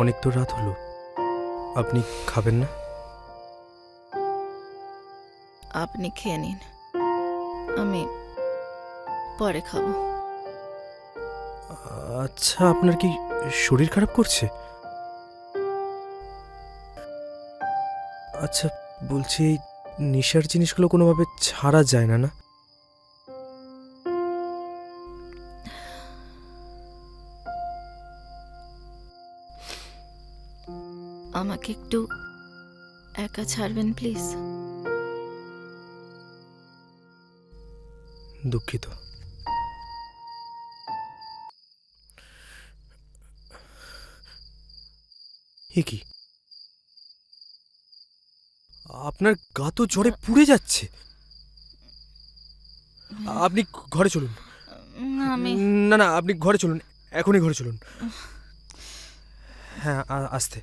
অনেক তো রাত হলো, আপনি খাবেন না? আপনি খেয়ে নিন, আমি পরে খাবো। আচ্ছা, আপনার কি শরীর খারাপ করছে? আচ্ছা, বলছি এই নেশার জিনিসগুলো কোনোভাবে ছাড়া যায় না? না, আমাকে একটু একা ছাড়বেন প্লিজ? দুঃখিত। এ কি, আপনার গা তো জ্বরে পুড়ে যাচ্ছে। আপনি ঘরে চলুন। আমি না না, আপনি ঘরে চলুন, এখনই ঘরে চলুন। হ্যাঁ, আস্তে।